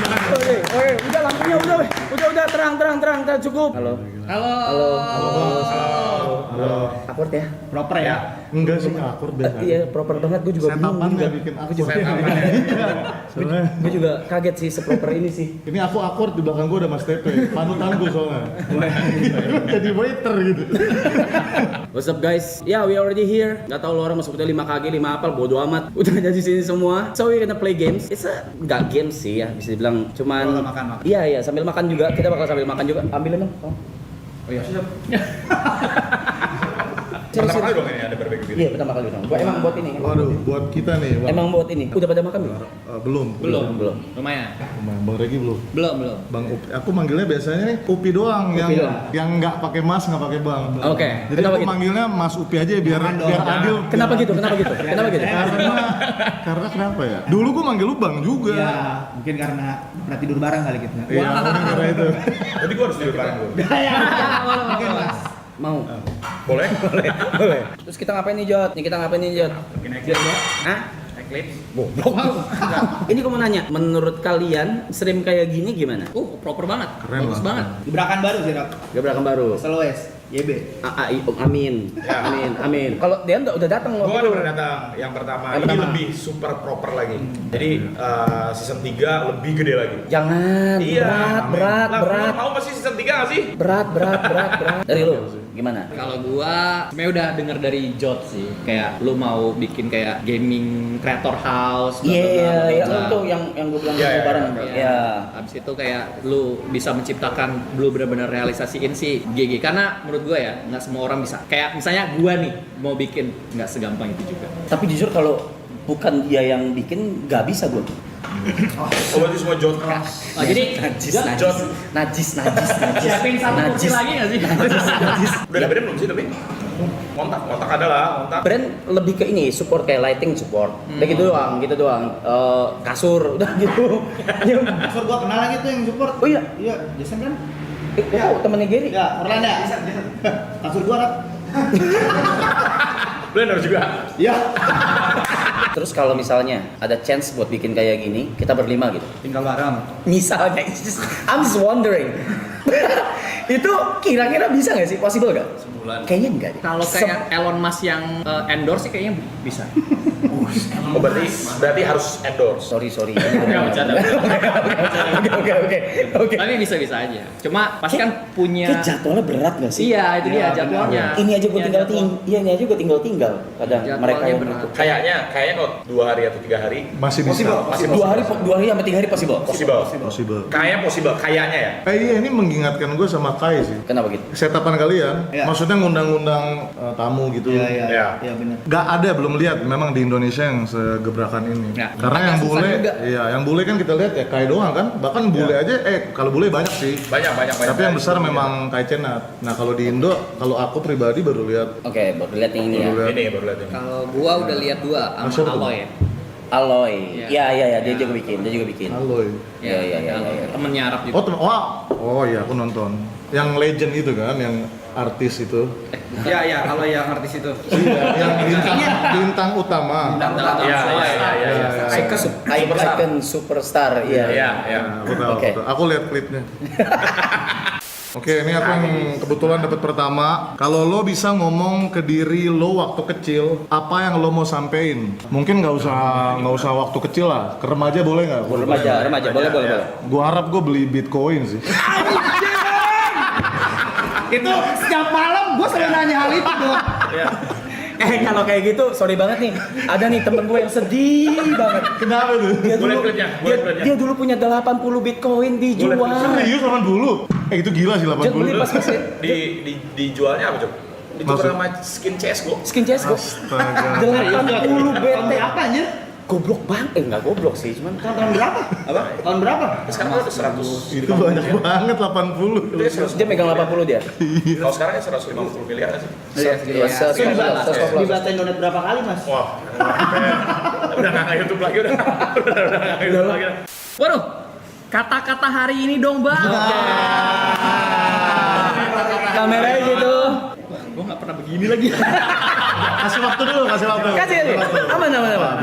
Oke, udah lampunya udah terang cukup. Halo. Akord ya? Proper ya? Enggak sih, akord deh. Iya, proper banget. Gue juga bingung. Setapan nggak bikin akord. Soalnya Gue juga kaget sih seproper ini sih. ini aku akord, di belakang gue ada Mas Tepe, panutan gue soalnya. Jadi waiter gitu. What's up guys? Yeah, we already here. Gak tau lo orang masuk 5 KG, 5 apal, bodo amat. Udah ada di sini semua. So we gonna play games. It's a nggak games sih ya, bisa dibilang. Cuman Makan. Iya, sambil makan juga. Kita bakal sambil makan juga. Ambilin dong. Oh iya. Pertama kali dong ini ada barbecue gitu. Iya, pertama kali dong. Gua emang buat ini. Waduh, buat kita nih, Bang. Emang buat ini. Udah pada makan belum? Belum. Lumayan. Bang Regi belum. Belum. Bang Upi. Aku manggilnya biasanya nih Upi doang, Upi doang. yang nggak pakai Mas, nggak pakai Bang. Oke. Jadi Kenapa aku gitu? manggilnya Mas Upi aja biar adil. Kenapa gitu? Karena kenapa ya? Dulu gua manggil lu Bang juga. Iya, mungkin karena pernah tidur bareng kali gitu. Iya, mungkin karena itu. Jadi gua harus tidur bareng gua. Mungkin Mas. Mau. Boleh? Terus kita ngapain nih, Jot? Bikin eclipse. Hah? Eclipse. Goblok. Ini gua mau nanya, menurut kalian stream kayak gini gimana? Proper banget. Keren Bagus lah. banget. Gebrakan baru sih, Dok. Gebrakan baru. SLOS, YB. Amin. Amin. Kalau dia udah datang Gua waktu kan itu. udah datang. Yang pertama Yang ini pertama. lebih super proper lagi. Jadi season 3 lebih gede lagi. Jangan. Berat. Lah, mau pasti season 3 nggak sih? Berat. Dari lu gimana? Kalau gua sebenarnya udah denger dari Jot sih, kayak lu mau bikin kayak gaming creator house. bla, bla, bla, Iya, bla, ya bla. itu yang gue bilang Iya, dulu bareng. Iya. Iya. Abis itu kayak lu bisa menciptakan, lu benar-benar realisasiin si GG. Karena menurut gua ya, nggak semua orang bisa. Kayak misalnya gua nih mau bikin, nggak segampang itu juga. Tapi jujur kalau bukan dia yang bikin, nggak bisa gue. Oh, berarti semua Jot. Oh, jadi Najis. siapin satu kursi lagi nggak sih? Udah ada brand belum sih tapi? Kontak ada lah, kontak. Brand lebih ke ini, support kayak lighting support. Udah gitu doang. Kasur, udah gitu. Kasur gua kenal lagi tuh yang support. Oh iya? Iya, Jason kan? Temennya Gary. Ya, Orlando ya? Kasur gua, Dok. Blender juga. Iya. Terus kalau misalnya ada chance buat bikin kayak gini, kita berlima gitu. Tinggal bareng. Misalnya, I'm just wondering. Itu kira-kira bisa nggak sih? Possible nggak? Sebulan. Kayaknya enggak deh. Kalau kayak Elon Musk yang endorse sih kayaknya bisa. Oh, berarti harus endorse. Sorry. Nggak bercanda. Oke. Tapi bisa-bisa aja. Cuma pasti kan punya. Kayak jadwalnya berat nggak sih? Iya, itu dia jadwalnya. Ini aja gue Iya, tinggal jadwal. ini aja gue tinggal. Kadang Jadwalnya mereka yang berat. menutup. Kayaknya kalau 2 hari atau 3 hari Masih bisa. Masih 2 hari sampai 3 hari possible. possible. Kayaknya ya. Iya, ini mengingatkan gue sama Kai sih. Kenapa gitu? Setapan kalian, Iya. maksudnya ngundang-ngundang tamu gitu. Iya. Iya, benar. Gak ada, belum lihat memang di Indonesia yang segebrakan ini. Ya, Karena yang susah bule, juga. iya, yang bule kan kita lihat ya Kai doang kan. Bahkan bule aja, kalau bule banyak sih. Banyak. Tapi yang besar memang Kai Cenat. Nah kalau di Indo, kalau aku pribadi baru lihat. Oke, baru lihat yang ini ya. Baru lihat. Ini baru lihat ini. Kalau gua udah lihat 2 Siapa sama tuh? Aloy. Aloy. Iya. Iya, dia juga bikin. Aloy. Iya. Temennya Arab juga. Oh, oh iya aku nonton. Yang legend itu kan, yang artis itu. Iya, kalau yang artis itu. Yang bintang utama. Iya. Icon superstar. Iya. Iya. Aku tahu, Oke. aku lihat klipnya. Oke, ini aku yang kebetulan dapat pertama. Kalau lo bisa ngomong ke diri lo waktu kecil, apa yang lo mau sampein? Mungkin nggak usah waktu kecil lah. Ke remaja boleh nggak? Remaja, boleh. Gua harap gue beli Bitcoin sih. Itu setiap malam gua selalu nanya hal itu, Dok. Kalau kayak gitu, sorry banget nih. Ada nih temen gue yang sedih banget. Kenapa tuh? Dia dulu punya 80 Bitcoin dijual. Serius sama dulu? Itu gila sih 80. Jangan beli pas masih Dijualnya apa, Cok? Ditukar Maksud? sama skin CS:GO. skin CSGO. Astaga. 80 BT. Apa anjir? Goblok banget. Enggak goblok sih, cuman Tahun berapa? Apa? Tahun berapa? Sekarang udah 100. Itu banyak banget 80. Itu ya 100. dia megang 80 dia. Kalau sekarang ya 150 miliar nggak sih? Iya, Di Batain Donet berapa kali, Mas? Wah, udah nggak YouTube lagi udah nggak YouTube lagi. Waduh, kata-kata hari ini dong, Bang. Kameranya gitu. Gua nggak pernah begini lagi. Kasih waktu dulu. Kasih. Aman.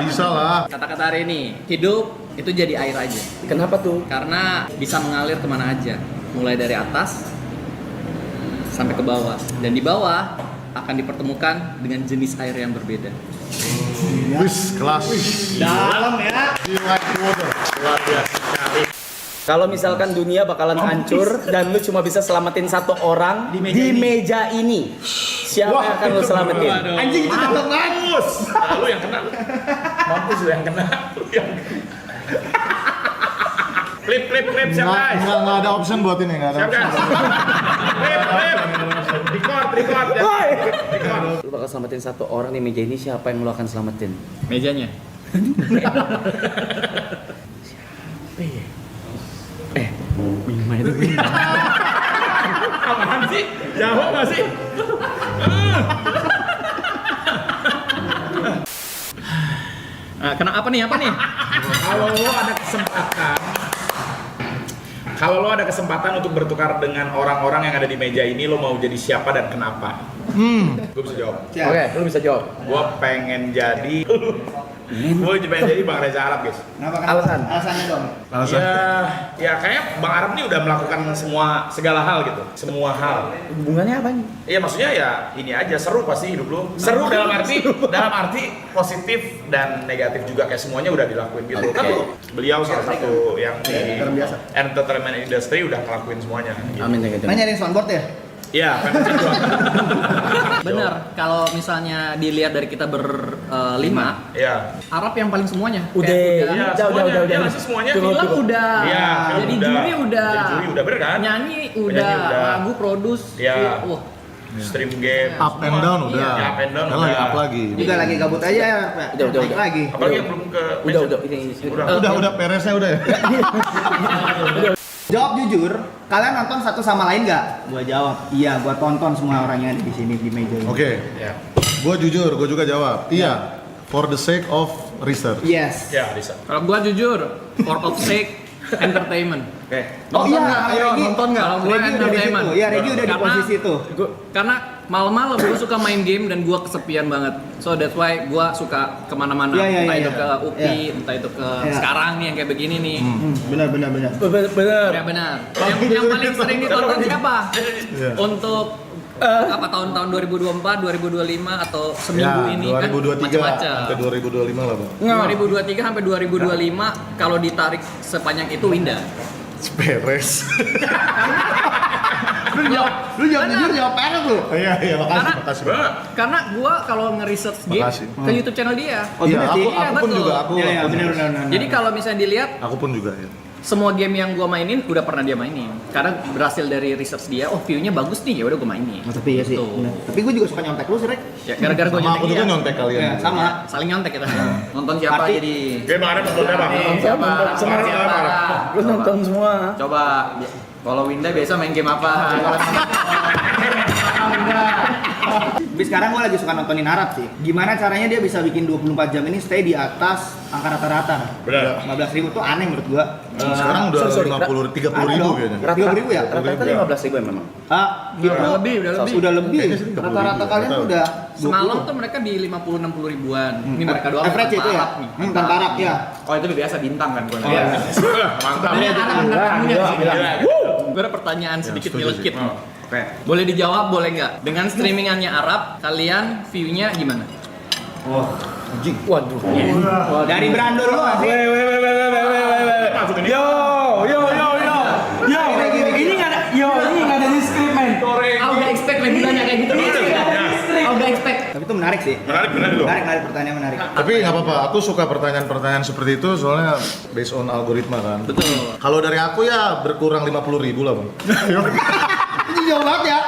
Bisa lah. Kata-kata hari ini, hidup itu jadi air aja. Kenapa tuh? Karena bisa mengalir kemana aja, mulai dari atas sampai ke bawah, dan di bawah akan dipertemukan dengan jenis air yang berbeda. Wis, kelas. Dalam ya. Di white water. Luar biasa sekali. Kalau misalkan dunia bakalan hancur dan lu cuma bisa selamatin satu orang di meja ini, siapa yang akan lu selamatin? Waduh. Anjing itu cocok banget. Mampus. Nah, lu yang kena. Mampus lu yang kena. Lu yang Klip siap guys. Nggak ada option buat ini, nggak ada Siap option. guys. Klip. Record ya. Record. Lu bakal selamatin satu orang di meja ini, siapa yang lu akan selamatin? Mejanya. Minuman itu. Apaan sih? Jawab nggak sih? Apa nih? Kalau lo ada kesempatan untuk bertukar dengan orang-orang yang ada di meja ini, lo mau jadi siapa dan kenapa? Gue bisa jawab. Oke, lu bisa jawab. Gue pengen jadi Bang Reza Arab, guys. Kenapa kan? Alasan? Alasannya dong. Alasan. Ya kayak Bang Arab nih udah melakukan segala hal gitu, semua hal. Hubungannya apa nih? Iya maksudnya ya ini aja seru pasti hidup lo. Seru dalam arti positif dan negatif juga, kayak semuanya udah dilakuin gitu. Kan lo, beliau salah satu yang di entertainment industry udah ngelakuin semuanya. Gitu. Amin ya. Mana nyariin soundboard ya? Iya, kan juga. Bener, kalau misalnya dilihat dari kita berlima, Iya. Arab yang paling semuanya. Udah. Kayak Iya, Udah. semuanya. Iya nggak sih semuanya. Film udah, Iya, film jadi udah. juri udah, Jadi juri udah, bener kan? nyanyi Penyanyi udah, udah. lagu produce, Iya. wah, Stream game. Up and down udah. Iya, up and down Kan udah. lagi up lagi. Juga lagi gabut aja ya, Pak. Udah. Naik lagi. Apalagi yang belum ke Udah. Ini. Udah peresnya udah ya. Jawab jujur, kalian nonton satu sama lain nggak? Gua jawab, iya. Gua tonton semua orang yang ada di sini di meja ini. Oke. Ya. Gue jujur, gue juga jawab. Iya. For the sake of research. Yes. Ya, bisa. kalau gua jujur, for of sake entertainment. Oke. Oh Nonton iya, nggak? Ayo, Regi. nonton nggak? Kalau gua Regi udah di entertainment. situ. Iya, Regi udah di Karena- posisi itu. Karena malam-malam gue suka main game dan gue kesepian banget. So that's why gue suka kemana-mana. Iya, entah iya. itu ke UPI, Iya. entah itu ke Iya. sekarang nih yang kayak begini nih. Benar. Bener. Ya benar. Yang paling sering ditonton siapa? Iya. Untuk apa tahun-tahun 2024, 2025 atau seminggu Ya, ini kan 2023 macam-macam. sampai 2025 lah, Bang. 2023 sampai 2025 kalau ditarik sepanjang itu Winda. Beres. Lu jawab jujur, jawab peres lu. Iya, Karena- makasih. Karena gua kalau nge-research game Makasih. ke YouTube channel dia. Oh, Iya, bener sih. aku pun betul. juga, aku Iya, aku benar. Jadi kalau misalnya dilihat aku pun juga ya. semua game yang gua mainin udah pernah dia mainin. Karena berhasil dari research dia, oh view-nya bagus nih, ya udah gua mainin. Tapi iya sih. Tuh. Bener. Tapi gue juga suka nyontek lu sih, Rek. Ya gara-gara gua Sama aku juga dia. nyontek kalian. Ya, sama. Saling nyontek kita. Nonton siapa Tapi- jadi? Oke, Bang Arab nontonnya Bang. Siapa? Siapa? Lu nonton semua. Coba kalau Winda biasa main game apa? Tapi sekarang gue lagi suka nontonin Arab sih. Gimana caranya dia bisa bikin 24 jam ini stay di atas angka rata-rata. Benar. 15.000 tuh aneh menurut gua. Sekarang udah sorry, 30 ribu kayaknya. 30.000 ya? Rata-rata 15.000 memang. Gitu. Udah lebih. Udah lebih. Kayaknya sih 30.000. Rata-rata kalian tuh udah 20. Semalam tuh mereka di 50-60 ribuan. Ini mereka doang. Average itu ya? Arab nih. Tanpa Arab ya. Oh itu biasa bintang kan gua. Iya. Mantap. Gue ada pertanyaan sedikit setuju nyelekit. sih. Oke. Boleh dijawab, boleh nggak? Dengan streamingannya Arab, kalian view-nya gimana? Waduh. Dari Brando lu nggak sih? Ini nggak ada di script, men. Aku gak expect lagi nanya kayak gitu. Aku gak expect. Tapi itu menarik sih. Menarik loh. Menarik pertanyaan menarik. Tapi nggak apa-apa, aku suka pertanyaan-pertanyaan seperti itu soalnya based on algoritma kan. Betul. Kalau dari aku ya berkurang 50.000 lah, Bang. Ini jauh banget ya.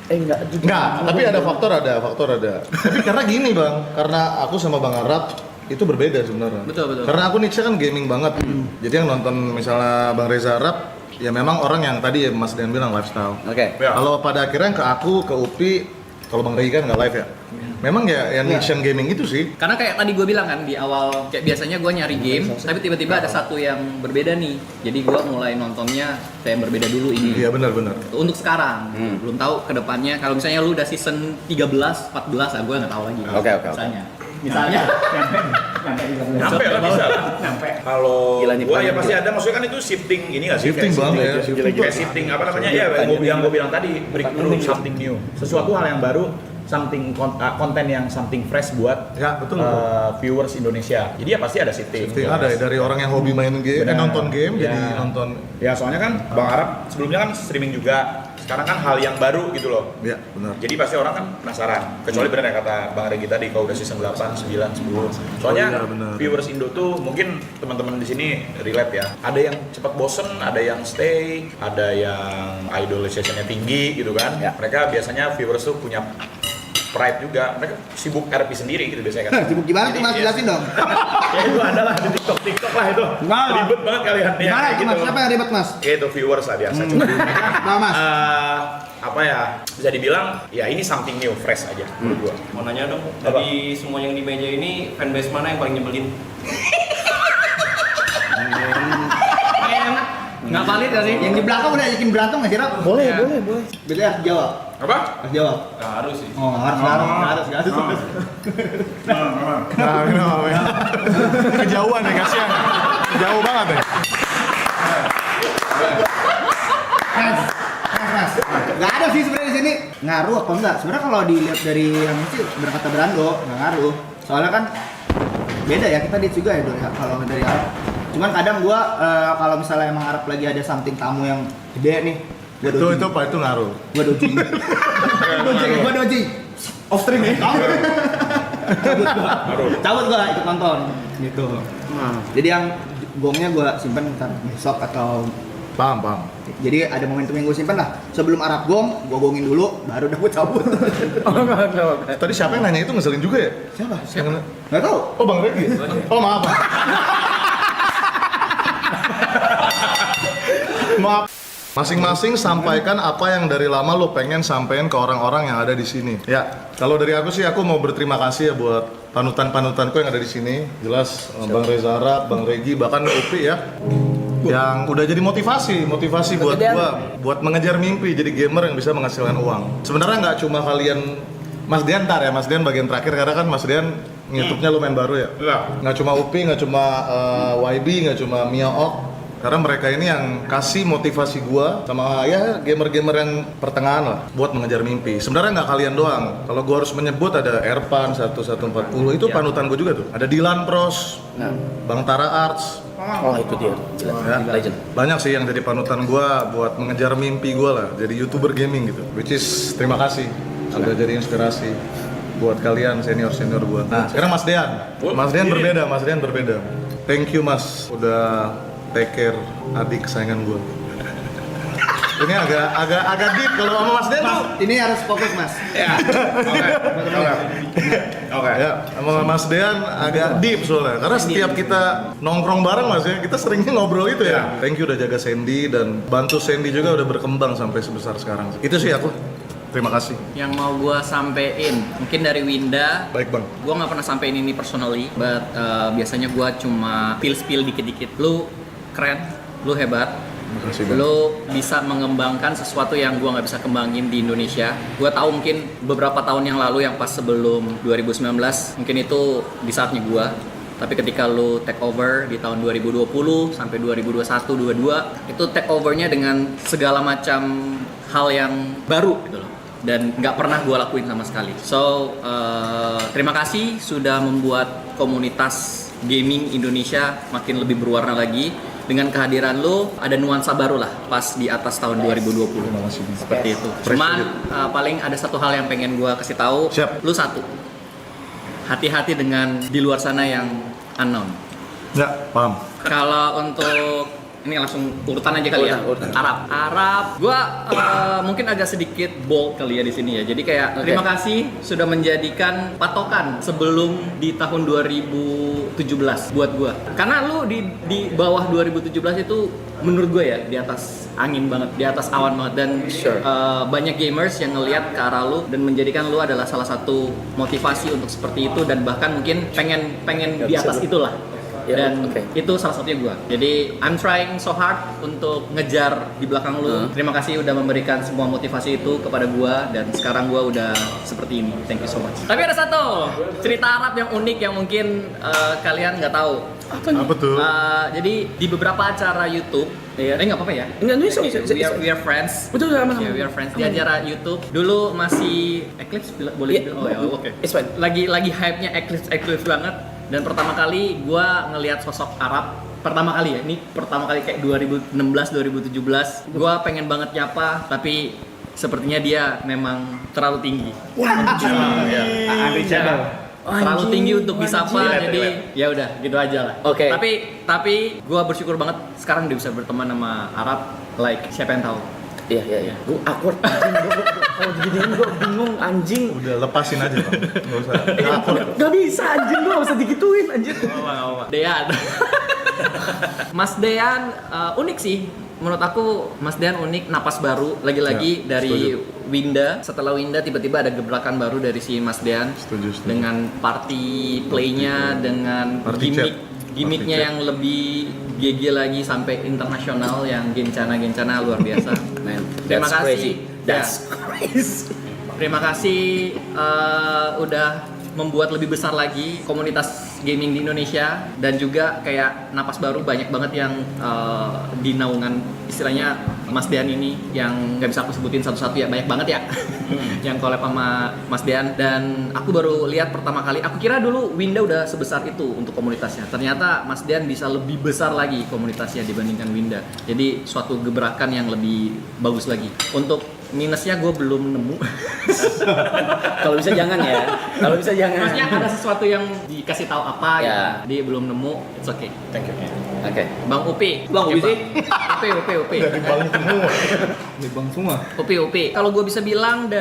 Enggak. Enggak, tapi ada faktor ada. Tapi karena gini, Bang, karena aku sama Bang Arab itu berbeda sebenarnya. Betul. Karena aku niche kan gaming banget. Jadi yang nonton misalnya Bang Reza Arab, ya memang orang yang tadi ya Mas Dian bilang lifestyle. Oke. Ya. Kalau pada akhirnya ke aku, ke Upi, kalau Bang Rey kan nggak live ya. Memang ya yang niche yang gaming itu sih. Karena kayak tadi gue bilang kan di awal, kayak biasanya gue nyari game, tapi tiba-tiba ada satu yang berbeda nih. Jadi gue mulai nontonnya kayak yang berbeda dulu ini. Iya benar. Untuk sekarang, belum tahu kedepannya. Kalau misalnya lu udah season 13, 14, gue nggak tahu lagi. Oke. Misalnya. misalnya. Nyampe lah bisa lah. Kalau Gila nih, gua ya paling pasti ada, maksudnya kan itu shifting ini nggak sih? Shifting Kayak banget ya, shifting, shifting. kayak shifting apa namanya ya? Yang gua bilang tadi, breakthrough something new, sesuatu hal yang baru, konten yang something fresh buat Ya, betul. viewers Indonesia. Jadi ya pasti ada shifting. Shifting ada ya, dari orang yang hobi main game, Benar. nonton game Ya. jadi nonton. Ya soalnya kan Bang Arab sebelumnya kan streaming juga. Sekarang kan hal yang baru gitu loh. Ya, benar. Jadi pasti orang kan penasaran. Kecuali benar yang kata Bang Regi tadi kalau udah season 8, 9, 10. Soalnya iya, benar. viewers Indo tuh mungkin teman-teman di sini relate ya. Ada yang cepat bosen, ada yang stay, ada yang idolization-nya tinggi gitu kan. Ya. Mereka biasanya viewers tuh punya pride juga. Mereka sibuk RP sendiri gitu biasanya kan. Sibuk gimana tuh Jadi, Mas, ya, jelasin dong. Ya itu adalah di TikTok lah itu. Gimana? Ribet banget kalian ya. Gimana kayak itu Mas? gitu. Siapa yang ribet Mas? Ya itu viewers lah biasa. Cuma Nah Mas. apa ya, bisa dibilang ya ini something new, fresh aja menurut gua. Mau nanya dong, dari semua yang di meja ini fanbase mana yang paling nyebelin? Nggak valid gak sih? Yang di belakang udah yakin berantem nggak sih Rap? Boleh. Berarti harus jawab. Apa? Harus jawab. Gak harus sih. Oh harus. Nah, kenapa ya? Kejauhan ya, kasihan. Jauh banget ya. Mas. Nggak ada sih sebenarnya di sini. Ngaruh apa enggak? Sebenarnya kalau dilihat dari yang sih berkata Brando nggak ngaruh. Soalnya kan beda ya, kita lihat juga ya kalau dari Arab. Cuman kadang gua kalau misalnya emang Arab lagi ada something tamu yang gede nih, gua Itu dodging. itu Pak, itu ngaruh. Gua dodging. Gua dodging. Off stream ya. Cabut gua ikut nonton gitu. Jadi yang gongnya gua simpen ntar besok atau Paham, paham. jadi ada momentum yang gue simpen lah. Sebelum Arab gong, gue gongin dulu, baru udah gue cabut. Tadi siapa yang nanya itu ngeselin juga ya? Siapa? Siapa? Nggak tahu. Oh, Bang Regi. Oh, maaf. Pak. Maaf. Masing-masing sampaikan apa yang dari lama lo pengen sampein ke orang-orang yang ada di sini. Ya, kalau dari aku sih aku mau berterima kasih ya buat panutan-panutanku yang ada di sini. Jelas Bang Reza Arab, Bang Regi, bahkan Upi ya. Yang udah jadi motivasi buat gua buat mengejar mimpi jadi gamer yang bisa menghasilkan uang. Sebenarnya nggak cuma kalian Mas Dian ntar ya, Mas Dian bagian terakhir karena kan Mas Dian YouTube-nya lumayan baru ya. Iya. Nggak cuma Upi, nggak cuma YB, nggak cuma Mia Ok. Karena mereka ini yang kasih motivasi gua sama ya gamer-gamer yang pertengahan lah buat mengejar mimpi. Sebenarnya nggak kalian doang. Kalau gua harus menyebut ada Erpan 1140 itu panutan gua juga tuh. Ada Dilan Pros, Bang Tara Arts. Oh itu dia. Gila. Ya, Legend. banyak sih yang jadi panutan gua buat mengejar mimpi gua lah, jadi YouTuber gaming gitu. Which is terima kasih sudah jadi inspirasi buat kalian senior-senior gua. Nah, sekarang Mas Dean. Mas Dean berbeda, Mas Dean berbeda. Thank you Mas udah take care adik kesayangan gua. Ini agak deep kalau sama Mas Dean tuh. Ini harus fokus Mas. Ya. Oke. Ya, sama Mas Dean agak deep soalnya. Karena setiap kita nongkrong bareng Mas ya, kita seringnya ngobrol itu ya. Thank you udah jaga Sandy dan bantu Sandy juga udah berkembang sampai sebesar sekarang. Itu sih aku. Terima kasih. Yang mau gua sampein mungkin dari Winda. Baik Bang. Gua nggak pernah sampein ini personally, but biasanya gua cuma spill dikit-dikit. Lu keren, lu hebat. Terima kasih Bang. Lo bisa mengembangkan sesuatu yang gua nggak bisa kembangin di Indonesia. Gua tahu mungkin beberapa tahun yang lalu yang pas sebelum 2019 mungkin itu di saatnya gua. Tapi ketika lo take over di tahun 2020 sampai 2021-22 itu take overnya dengan segala macam hal yang baru gitu loh. Dan nggak pernah gua lakuin sama sekali. So terima kasih sudah membuat komunitas gaming Indonesia makin lebih berwarna lagi. Dengan kehadiran lo ada nuansa baru lah pas di atas tahun 2020. Terima kasih. Seperti itu. Cuman paling ada satu hal yang pengen gua kasih tahu. Siap. Lu satu. Hati-hati dengan di luar sana yang unknown. Ya, paham. Kalau untuk ini langsung urutan aja kali ya. Urutan. Arab. Gua mungkin agak sedikit bold kali ya di sini ya. Jadi kayak terima kasih sudah menjadikan patokan sebelum di tahun 2017 buat gua. Karena lu di bawah 2017 itu menurut gue ya di atas angin banget, di atas awan banget dan banyak gamers yang ngelihat ke arah lu dan menjadikan lu adalah salah satu motivasi untuk seperti itu dan bahkan mungkin pengen di atas itulah. Ya, dan oke. itu salah satunya gua. Jadi I'm trying so hard untuk ngejar di belakang lu. Terima kasih udah memberikan semua motivasi itu kepada gua dan sekarang gua udah seperti ini. Thank you so much. Tapi ada satu cerita Arab yang unik yang mungkin kalian nggak tahu. Apa tuh? Jadi di beberapa acara YouTube, nggak apa-apa ya. Enggak, bisa. We are friends. Betul, sama-sama. Yeah, we are friends. Di acara YouTube dulu masih Eclipse boleh Iya. dibilang? Oh ya, oke. It's fine. Lagi hype-nya Eclipse banget. Dan pertama kali gua ngelihat sosok Arab pertama kali ya. Ini pertama kali kayak 2016 2017. Gua pengen banget nyapa tapi sepertinya dia memang terlalu tinggi. Unreachable. Terlalu tinggi untuk disapa, Relate, jadi ya udah gitu aja lah. Oke. Tapi gua bersyukur banget sekarang udah bisa berteman sama Arab. Like siapa yang tahu? Iya. Gue awkward anjing, kalau diginiin gue bingung anjing. Udah lepasin aja Bang. Nggak usah. Gak bisa anjing, gue gak usah digituin anjing. Dean. Mas Dean unik sih. Menurut aku Mas Dean unik, napas baru lagi-lagi Ya, dari Winda. Setelah Winda tiba-tiba ada gebrakan baru dari si Mas Dean. Setuju. Dengan party play-nya, dengan Party chat. gimmicknya Party yang lebih GG lagi sampai internasional yang gencana luar biasa. Man, Terima that's kasih. crazy. Ya. That's crazy. Terima kasih udah membuat lebih besar lagi komunitas gaming di Indonesia dan juga kayak napas baru banyak banget yang di naungan istilahnya Mas Dean ini yang nggak bisa aku sebutin satu-satu ya, banyak banget ya yang collab sama Mas Dean. Dan aku baru lihat pertama kali, aku kira dulu Winda udah sebesar itu untuk komunitasnya, ternyata Mas Dean bisa lebih besar lagi komunitasnya dibandingkan Winda, jadi suatu gebrakan yang lebih bagus lagi. Untuk minusnya gue belum nemu. Kalau bisa jangan ya. Kalau bisa jangan. Maksudnya ada sesuatu yang dikasih tahu apa Ya. ya, dia belum nemu, it's okay. Thank you. Oke. Bang Upi. Bang Upi Coba. sih? Upi. Dari balik semua. Di bang semua. Upi. Kalau gue bisa bilang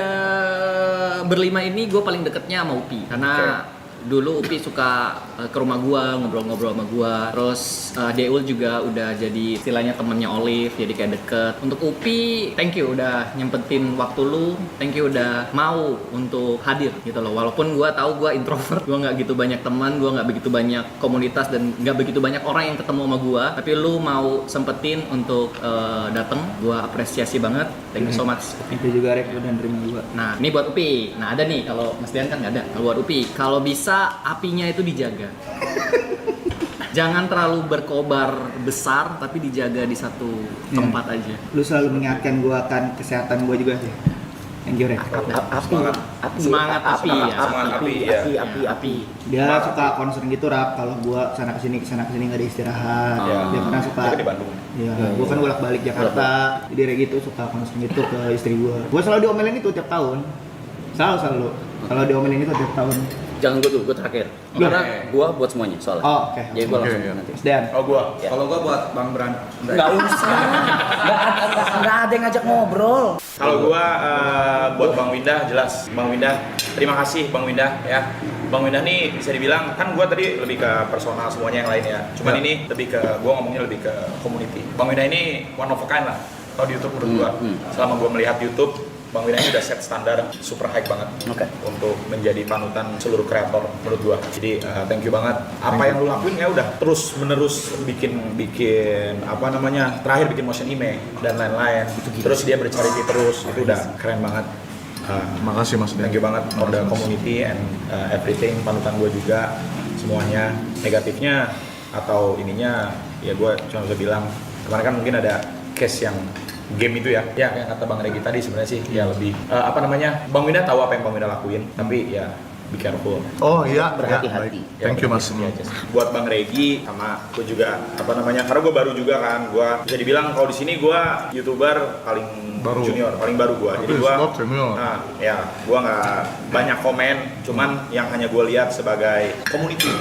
berlima ini gue paling deketnya sama Upi karena dulu Upi suka ke rumah gua, ngobrol-ngobrol sama gua. Terus Deul juga udah jadi istilahnya temennya Olive, jadi kayak deket. Untuk Upi, thank you udah nyempetin waktu lu, thank you udah mau untuk hadir gitu loh. Walaupun gua tahu gua introvert, gua nggak gitu banyak teman, gua nggak begitu banyak komunitas dan nggak begitu banyak orang yang ketemu sama gua. Tapi lu mau sempetin untuk datang, gua apresiasi banget. Thank you so much. Itu juga Rek udah nerima juga. Nah, ini buat Upi. Nah, ada nih, kalau Mas Dian kan nggak ada. Kalau buat Upi, kalau bisa apinya itu dijaga. Jangan terlalu berkobar besar, tapi dijaga di satu tempat aja. Lu selalu mengingatkan gua akan kesehatan gua juga sih. Thank you Rek. Semangat api ya. Semangat api, ya. Api. Dia suka concern gitu Rap, kalau gua kesana kesini nggak ada istirahat. Ya. Dia pernah suka. Jaga di Bandung. Iya, gua kan bolak-balik Jakarta. Jadi kayak gitu suka concern gitu ke istri gua. Gua selalu diomelin itu tiap tahun. Selalu. Kalau diomelin itu tiap tahun. Jangan gue dulu, gue terakhir. Karena gue buat semuanya soalnya. Oh, oke. Jadi gue langsung Oke, nanti. Mas Dan. Oh gua. Ya. Kalau gua buat Bang Bran. Nggak usah. Nggak ada yang ngajak ngobrol. Kalau gua buat Bang Winda jelas. Bang Winda, terima kasih Bang Winda ya. Bang Winda nih bisa dibilang kan gua tadi lebih ke personal semuanya yang lain ya. Cuman ini lebih ke gua ngomongnya lebih ke community. Bang Winda ini one of a kind lah. Kalau di YouTube menurut gua. Selama gua melihat YouTube, Bang Winda ini udah set standar super high banget untuk menjadi panutan seluruh kreator menurut gua. Jadi thank you banget. Apa yang lu lakuin ya udah terus menerus bikin apa namanya terakhir bikin motion image dan lain-lain. Terus dia bercariti terus itu udah keren banget. Makasih Mas Dan. Thank you banget for the community and everything. Panutan gue juga semuanya negatifnya atau ininya ya gue cuma bisa bilang kemarin kan mungkin ada case yang game itu ya yang kata Bang Regi tadi sebenarnya sih ya lebih apa namanya Bang Winda tahu apa yang Bang Winda lakuin tapi ya be careful. Oh iya, Berhati-hati. baik. Thank you Mas. Buat Bang Regi sama gue juga apa namanya karena gue baru juga kan gue bisa dibilang kalau di sini gue YouTuber paling Baru. junior paling baru gue jadi Tapi gue sebab senior. nah ya gue nggak banyak komen cuman yang hanya gue lihat sebagai community.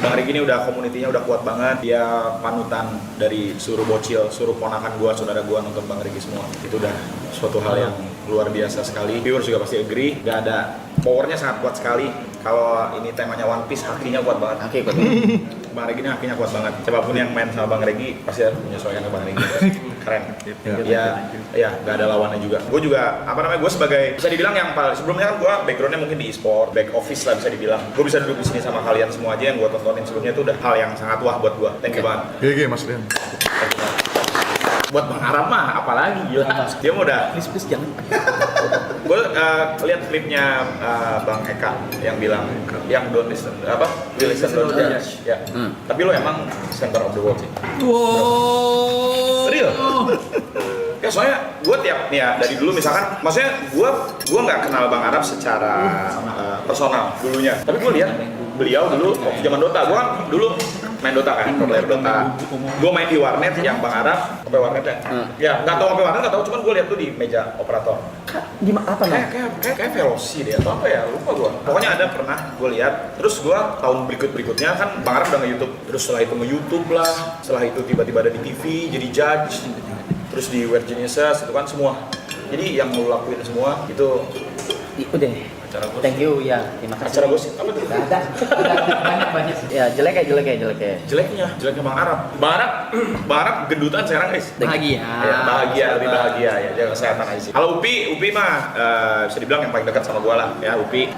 Bang Regi ini udah komunitinya udah kuat banget, dia panutan dari suruh bocil, suruh ponakan gua, saudara gua nonton Bang Regi semua. Itu udah suatu hal yang luar biasa sekali. Viewers juga pasti agree, gak ada powernya sangat kuat sekali. Kalau ini temanya One Piece, kakinya kuat banget. Oke, Bang Regi ini hakinya kuat banget. Siapapun yang main sama Bang Regi pasti harus menyesuaikan ke Bang Regi. Keren. Ya, nggak ada lawannya juga. Gue juga, gue sebagai bisa dibilang yang paling sebelumnya kan gue backgroundnya mungkin di e-sport, back office lah bisa dibilang. Gue bisa duduk di sini sama kalian semua aja yang gue tontonin sebelumnya itu udah hal yang sangat wah buat gue. Thank you banget. GG Mas Rian. Buat Bang Arab mah apalagi gila. Dia mah udah Please jangan. gue lihat klipnya Bang Eka yang bilang yang don't listen don't judge ya. Tapi lo emang center of the world sih. Wow. Real. Ya soalnya gue tiap ya dari dulu misalkan, maksudnya gue nggak kenal Bang Arab secara personal dulunya. Tapi gue lihat beliau dulu waktu zaman Dota. Gue kan dulu main Dota kan, pro player Dota. Gue main di warnet yang Bang Arab, sampai warnet ya. Ya nggak tahu sampai warnet nggak tahu, cuman gue lihat tuh di meja operator. Gimana apa nih? Kayak Veloci deh atau apa ya, lupa gue. Pokoknya ada pernah gue lihat. Terus gue tahun berikutnya kan Bang Arab udah nge-YouTube. Terus setelah itu nge-YouTube lah. Setelah itu tiba-tiba ada di TV jadi judge. Terus di Weird Geniuses itu kan semua. Jadi yang mau lakuin semua itu Udah. Thank you ya. Terima kasih. acara gosip apa tuh? Banyak. Ya jelek ya. Jeleknya Bang Arab. Bang Arab gendutan sekarang guys. Bahagia. Ya, bahagia, lebih bahagia ya, jaga kesehatan aja sih. Kalau Upi mah bisa dibilang yang paling dekat sama gua lah ya. Upi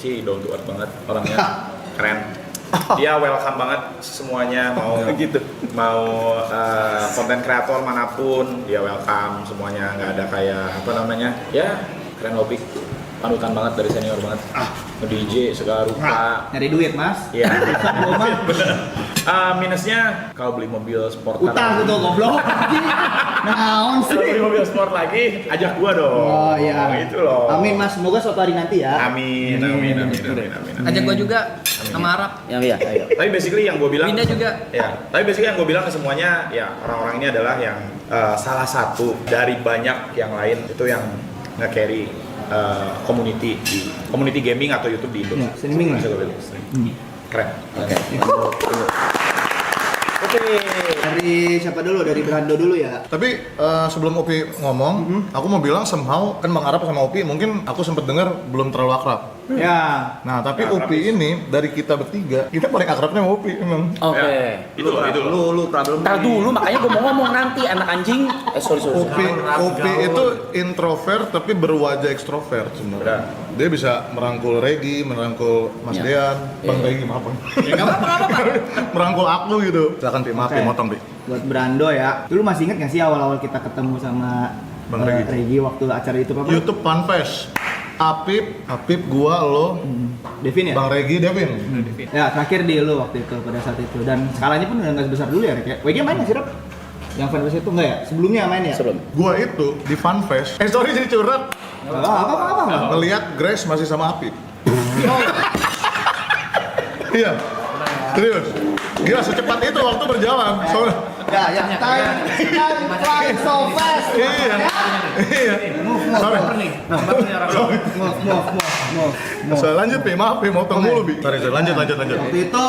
sih down to earth banget orangnya. Keren. Dia welcome banget semuanya, mau konten kreator manapun dia welcome semuanya, nggak ada kayak ya keren. Upi panutan banget dari senior banget. DJ segala rupa. Nyari duit mas. Iya. Minusnya kalau beli mobil sport Utang tuh goblok. Naon sih? Kalau beli mobil sport lagi, ajak gua dong. Oh iya. Itu loh. Amin mas, semoga suatu hari nanti ya. Amin. Ajak gua juga sama Arab. Ya, ayo. Tapi basically yang gua bilang. Winda juga. Ya. Tapi basically yang gua bilang ke semuanya, ya orang-orang ini adalah yang salah satu dari banyak yang lain itu yang nge-carry community gaming atau YouTube di Indo. Ya, streaming lah. Bisa gua bilang. Keren. Oke. Dari siapa dulu? Dari Brando dulu ya. Tapi sebelum Upi ngomong, aku mau bilang somehow kan Bang Arab sama Upi mungkin aku sempet dengar belum terlalu akrab. Ya. Nah, tapi Upi ini dari kita bertiga, kita paling akrabnya sama Upi emang. Oke. Ya, itu loh. Lu problem. Ntar dulu, makanya gue mau ngomong nanti anak anjing. Sorry. Upi itu introvert tapi berwajah ekstrovert sebenarnya. Dia bisa merangkul Regi, merangkul Mas Dean, Bang Regi maaf Bang. Enggak apa-apa. Merangkul aku gitu. Silakan Pi, maaf Pi, Oke. motong Pi. Buat Brando ya. Dulu masih inget gak sih awal-awal kita ketemu sama Bang Regi. Regi waktu acara itu apa? YouTube Funfest. Apip, gua, lo, Devin ya? Bang Regi, Devin. Ya, terakhir di lu waktu itu pada saat itu. Dan skalanya pun udah nggak sebesar dulu ya, Rek. WG main nggak sih, Rob? Yang fanbase itu enggak ya? Sebelumnya main ya? Sebelum. Gua itu di Funfest. Sorry jadi curhat. Apa? Melihat Grace masih sama Apip. Iya. Serius. Gila secepat itu waktu berjalan. Soalnya Ya, time flies so fast. Iya. Sorry. Move. So, lanjut Pi, maaf Pi, motong mulu Pi. Sorry, lanjut. Waktu itu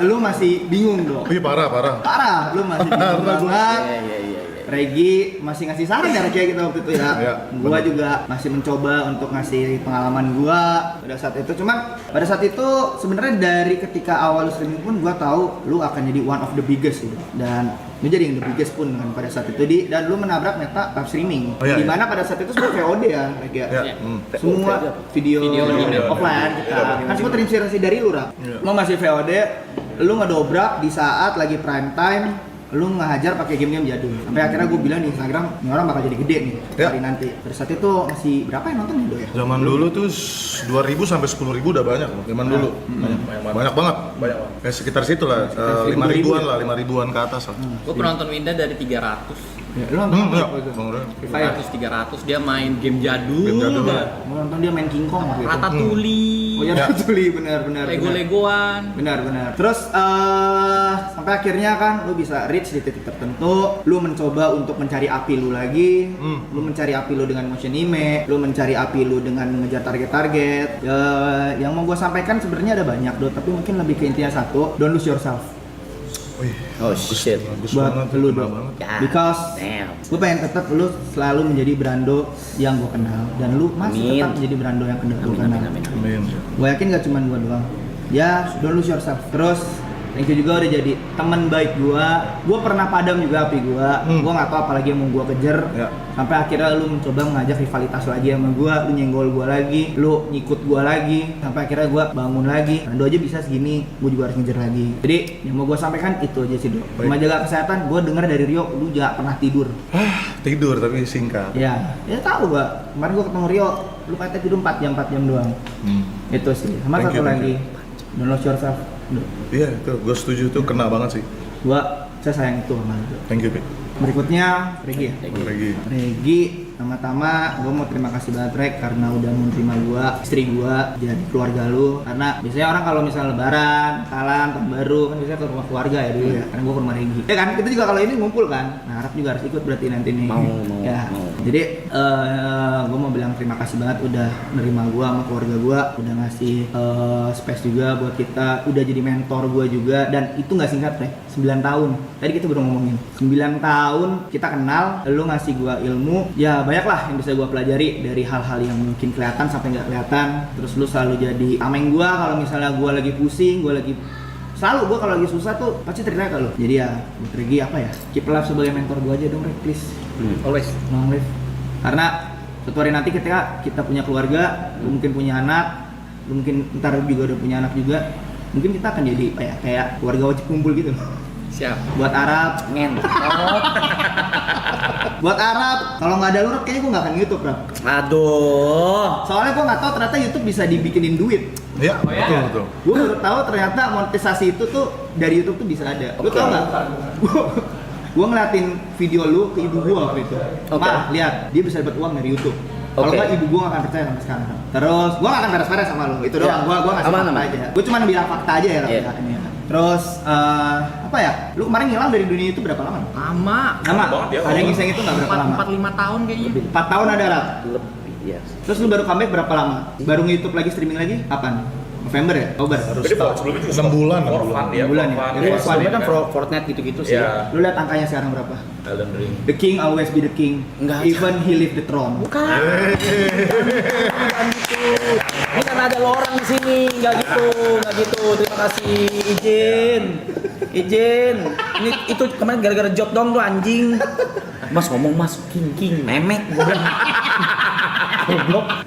lu masih bingung dong. Ih, parah. Parah, lu masih bingung banget. Iya. Regi masih ngasih saran ya kayak gitu waktu itu ya. Iya, Gua bener. juga masih mencoba untuk ngasih pengalaman gua pada saat itu. Cuman pada saat itu sebenarnya dari ketika awal lu streaming pun gua tahu lu akan jadi one of the biggest gitu. Dan lu jadi yang the biggest pun dengan pada saat itu dan lu menabrak meta live streaming. Oh, iya, Dimana pada saat itu semua VOD ya, Regi ya. Ya. Semua video offline kita. Kan semua terinspirasi dari lu, Rap. Lu masih VOD, lu ngedobrak di saat lagi prime time, lu ngehajar pakai game-game jadul. Sampai akhirnya gue bilang di Instagram, ini orang bakal jadi gede nih hari nanti. Pada saat itu masih berapa yang nonton ya, Do ya? Zaman dulu tuh 2.000 sampai 10.000 udah banyak loh. Zaman dulu. Banyak banget. Ya sekitar situ lah, 5.000-an lah, 5.000-an ke atas lah. Gue penonton Winda dari 300. Ya, lu nonton Iya, apa itu? Bang Ren. 300 dia main game jadul. Lu nonton dia main King Kong waktu itu. Ratatouille. Oh ya, Ratatouille, benar. Lego-legoan. Benar. Terus sampai akhirnya kan lu bisa reach di titik tertentu, lu mencoba untuk mencari api lu lagi, lu mencari api lu dengan motion anime, lu mencari api lu dengan mengejar target-target. Yang mau gue sampaikan sebenarnya ada banyak, Do, tapi mungkin lebih ke intinya satu, don't lose yourself. Wih, Oh shit. bagus Buat banget. lu, kena Do. banget. Because Damn. gue pengen tetap lu selalu menjadi Brando yang gue kenal dan lu masih Amin. tetap menjadi Brando yang gue kenal. Amin. Gue yakin gak cuma gue doang. ya don't lose yourself. Terus thank you juga udah jadi teman baik gua pernah padam juga api gua nggak tahu apalagi yang mau gua kejar sampai akhirnya lu mencoba mengajak rivalitas lagi sama gua, lu nyenggol gua lagi, lu nyikut gua lagi, sampai akhirnya gua bangun lagi. Rando aja bisa segini, gua juga harus ngejar lagi. Jadi yang mau gua sampaikan itu aja sih, Do. Cuma jaga kesehatan. Gua dengar dari Rio lu gak pernah tidur. Tidur tapi singkat. Ya tahu gua. Kemarin gua ketemu Rio, lu katanya tidur 4 jam doang. Itu sih. Sama Thank satu you, lagi, don't lose yourself. Iya, itu gue setuju tuh, kena banget sih. Saya sayang itu sama lu. Thank you, Pi. Berikutnya Regi. Regi, pertama-tama gue mau terima kasih banget Rek karena udah menerima gue, istri gue jadi keluarga lu. Karena biasanya orang kalau misalnya lebaran, Natalan, tahun baru kan biasanya ke rumah keluarga ya dulu ya. Karena gue ke rumah Regi. Ya kan kita juga kalau ini ngumpul kan. Nah harap juga harus ikut berarti nanti nih. Mau. Jadi gue mau bilang terima kasih banget udah nerima gue sama keluarga gue, udah ngasih space juga buat kita, udah jadi mentor gue juga. Dan itu nggak singkat Rek, 9 tahun. Tadi kita baru ngomongin 9 tahun kita kenal, lu ngasih gue ilmu. Ya banyak lah yang bisa gue pelajari dari hal-hal yang mungkin kelihatan sampai nggak kelihatan. Terus lu selalu jadi tameng gue kalau misalnya gue lagi pusing, selalu gue kalau lagi susah tuh pasti cerita ke lu. Jadi ya buat Regi apa ya, keep life sebagai mentor gue aja dong Reg, please. Always. Long live. Karena suatu hari nanti ketika kita punya keluarga, lu mungkin punya anak, lu mungkin ntar juga udah punya anak juga, mungkin kita akan jadi apa ya, kayak keluarga wajib kumpul gitu. Siap. Buat Arab, buat Arab, kalau nggak ada lu Rap, kayaknya gue nggak akan YouTube Rap. Aduh. Soalnya gue nggak tahu ternyata YouTube bisa dibikinin duit. Iya, betul. Gue baru tahu ternyata monetisasi itu tuh dari YouTube tuh bisa ada. Lu tau nggak? Gue ngeliatin video lu ke ibu gue waktu itu. Ma, lihat, dia bisa dapat uang dari YouTube. Kalau nggak ibu gue nggak akan percaya sampai sekarang. Terus gue nggak akan beres-beres sama lu. Itu doang. Gue ngasih fakta aja. Gue cuma bilang fakta aja ya. Terus apa ya? Lu kemarin ngilang dari dunia itu berapa lama? Lama. banget ya. Ada yang ngiseng itu nggak berapa lama? 4-5 tahun kayaknya. 4 tahun ada Rap. Lebih, ya. Terus lu baru comeback berapa lama? Baru nge-YouTube lagi, streaming lagi? Kapan? November ya? Oktober? Jadi sebelumnya juga 6 bulan. for fun ya, 6 bulan for ya. fun. Jadi Soalnya kan Fortnite gitu-gitu sih. Iya. Lu lihat angkanya sekarang berapa? Elden Ring. The king always be the king. Enggak. Even he leave the throne. Bukan gitu. Ini karena ada lo orang di sini, nggak gitu. Terima kasih, izin. Ini itu kemarin gara-gara job dong tuh anjing. Mas ngomong Mas king memek.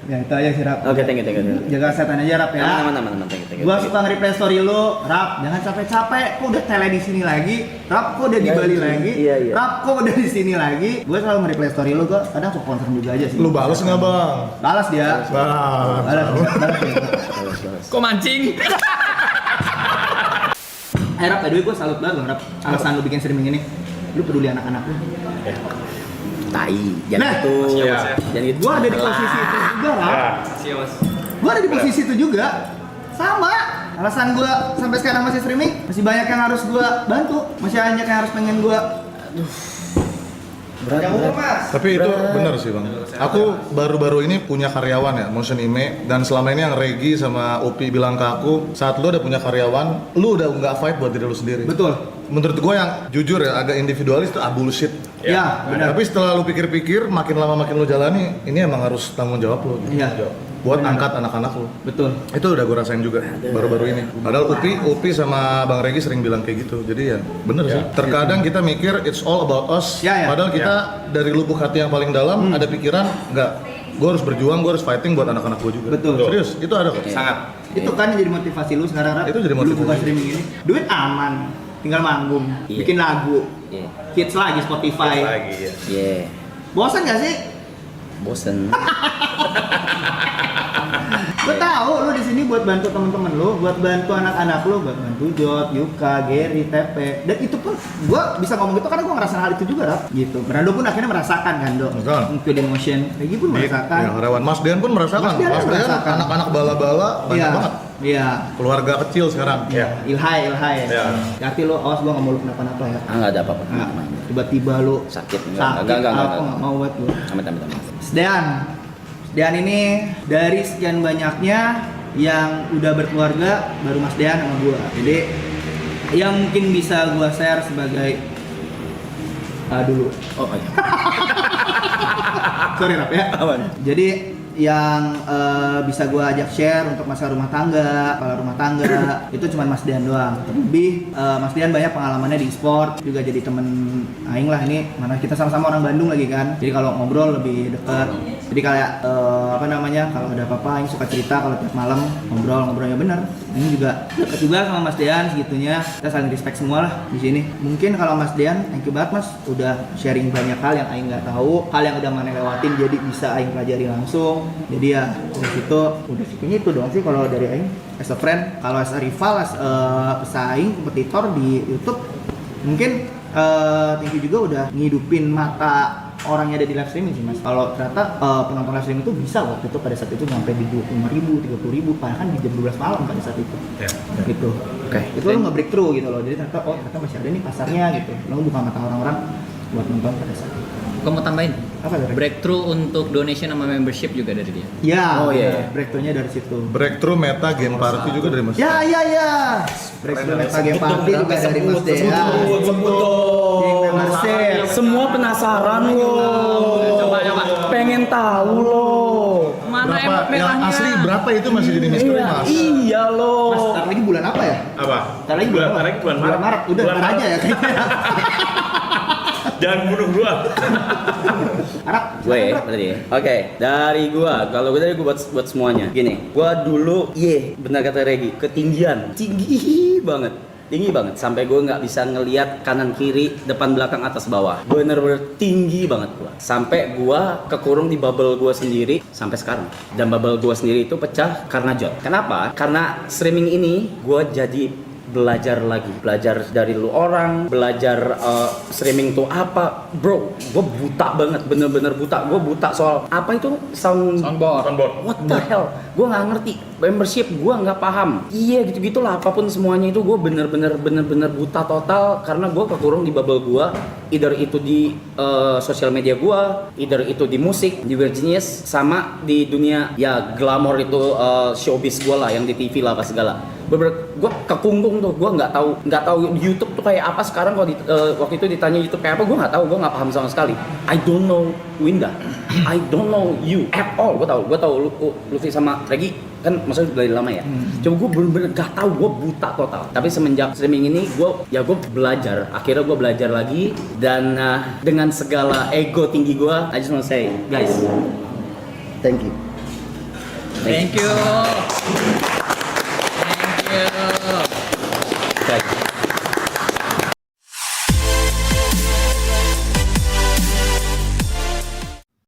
Ya itu aja sih Rap. Oke, thank you. Jaga kesehatan aja Rap ya. Aman, thank you. Gua suka nge-replay story lu, Rap, jangan capek-capek. Kok udah tele di sini lagi? Rap, kok udah di Bali lagi? Iya. Rap, kok udah di sini lagi? Gua selalu nge-replay story lu, gua kadang suka concern juga aja sih. Lu bales nggak, Bang? Balas dia. Balas. Kok mancing? Rap, by the way, gue salut banget loh, Rap. Alasan lu bikin streaming ini, lu peduli anak-anak lu. Tai, jangan Nah. gitu. Iya. Jangan gitu. Gue ada di posisi itu juga, Rap. Siap, Mas. Gue ada di posisi itu juga. Sama. Alasan gue sampai sekarang masih streaming, masih banyak yang harus gue bantu, masih banyak yang harus pengen gue. Berat. Mas. Tapi itu benar sih, Bang. Aku baru-baru ini punya karyawan ya, Motion Ime, dan selama ini yang Regi sama Upi bilang ke aku, saat lu udah punya karyawan, lu udah nggak fight buat diri lu sendiri. Betul. Menurut gue yang jujur ya, agak individualis itu bullshit. Ya, benar. Tapi setelah lu pikir-pikir, makin lama makin lu jalani, ini emang harus tanggung jawab lu. Iya. Buat angkat anak-anak lu. Betul. Itu udah gue rasain juga baru-baru ini. Padahal Upi sama Bang Regi sering bilang kayak gitu. Jadi ya bener sih. Terkadang kita mikir it's all about us. Ya. Padahal kita dari lubuk hati yang paling dalam ada pikiran enggak. Gue harus berjuang, gue harus fighting buat anak-anak gue juga. Betul. Serius, itu ada kok. Sangat. Itu kan yang jadi motivasi lu sekarang, Rap. Itu jadi Lu motivasi. buka streaming ini. Duit aman. Tinggal manggung, Iya. bikin lagu. Iya. Hits lagi Spotify. Lagi ya. Iya. Bosan gak sih? Bosen. Gue tahu lu di sini buat bantu temen-temen lu, buat bantu anak-anak lu, buat bantu Jot, Yuka, Gary, Tepe. Dan itu pun gue bisa ngomong itu karena gue ngerasain hal itu juga, Rap. Gitu. Brando pun akhirnya merasakan kan, Dok. Betul. Include Emotion. Peggy pun merasakan. Ya, karyawan Mas Dean pun merasakan. Mas Dean merasakan. Anak-anak bala-bala banyak Iya. banget. Iya. Keluarga kecil sekarang. Iya. Ilhai. Iya. Berarti lu awas gua nggak mau lu kenapa-napa ya. Nggak ada apa-apa. Nah, tiba-tiba lu Sakit. Enggak, Enggak. mau buat lu. Amit. Dean ini dari sekian banyaknya yang udah berkeluarga baru Mas Dean sama gua. Jadi yang mungkin bisa gua share sebagai dulu. Oh iya. Sorry Rap ya. Aman. Jadi yang bisa gue ajak share untuk masalah rumah tangga, kepala rumah tangga itu cuma Mas Dian doang. Terlebih Mas Dian banyak pengalamannya di e-sport, juga jadi temen aing lah ini. Mana kita sama-sama orang Bandung lagi kan. Jadi kalau ngobrol lebih dekat. Jadi kayak apa namanya, kalau ada apa-apa aing suka cerita kalau tiap malam ngobrolnya bener. Ini juga dekat juga sama Mas Dian segitunya. Kita saling respect semua lah di sini. Mungkin kalau Mas Dian, thank you banget Mas udah sharing banyak hal yang aing nggak tahu, hal yang udah mana lewatin jadi bisa aing pelajari langsung. Jadi ya dari situ udah kayaknya itu doang sih kalau dari aing as a friend. Kalau as a rival, as pesaing kompetitor di YouTube, mungkin thank you juga udah ngidupin mata orang yang ada di live streaming sih Mas. Kalau ternyata penonton live streaming itu bisa waktu itu pada saat itu sampai di 25.000, 30.000, bahkan di jam 12 malam pada saat itu. Gitu. Oke. Itu lo nge-breakthrough gitu loh. Jadi ternyata ternyata masih ada nih pasarnya gitu. Lo buka mata orang-orang buat nonton pada saat itu. Gue mau tambahin. Apa tuh? Breakthrough untuk donation sama membership juga dari dia. Ya, Oh, iya. breakthrough-nya dari situ. Breakthrough meta game party juga dari Mas. Ya. Breakthrough meta game party juga dari Mas Dea. Sebut dong. Membership. Semua penasaran loh. Coba. Pengen tahu loh. Mana Berapa emot yang merahnya? asli berapa itu masih jadi misteri Mas? Iya loh. Mas, ntar lagi bulan apa ya? Apa? Ntar lagi bulan Ntar lagi bulan Maret. Udah, Bulan ntar aja ya kayaknya. Jangan bunuh gua. Harap. Gue berarti ya. Oke, dari gua, kalau gue dari gua buat semuanya. Gini, gua dulu benar kata Regi, ketinggian. Tinggi banget. Tinggi banget sampai gue nggak bisa ngelihat kanan kiri, depan belakang atas bawah. Bener-bener tinggi banget gua. Sampai gua kekurung di bubble gua sendiri sampai sekarang. Dan bubble gua sendiri itu pecah karena Jot. Kenapa? Karena streaming ini gua jadi belajar lagi, belajar dari lu orang, belajar streaming tuh apa, bro. Gue buta banget, bener-bener buta. Gue buta soal apa itu Soundboard. what the hell, gue nggak ngerti. Membership gue nggak paham. Iya gitu-gitulah, apapun semuanya itu gue bener-bener buta total karena gue kekurung di bubble gue. Either itu di sosial media gue, either itu di musik, di Weird Genius, sama di dunia ya glamour itu showbiz gue lah, yang di TV lah apa segala. Gue kekungkung tuh, gue nggak tahu YouTube tuh kayak apa sekarang. Kalau waktu itu ditanya YouTube kayak apa, gue nggak tahu, gue nggak paham sama sekali. I don't know Winda, I don't know you at all. Gue tahu Luffy sama Regi kan maksudnya dari lama ya. Coba gue bener-bener nggak tahu, gue buta total. Tapi semenjak streaming ini gue belajar. Akhirnya gue belajar lagi dan dengan segala ego tinggi gue, I just wanna say guys, thank you. Thank you.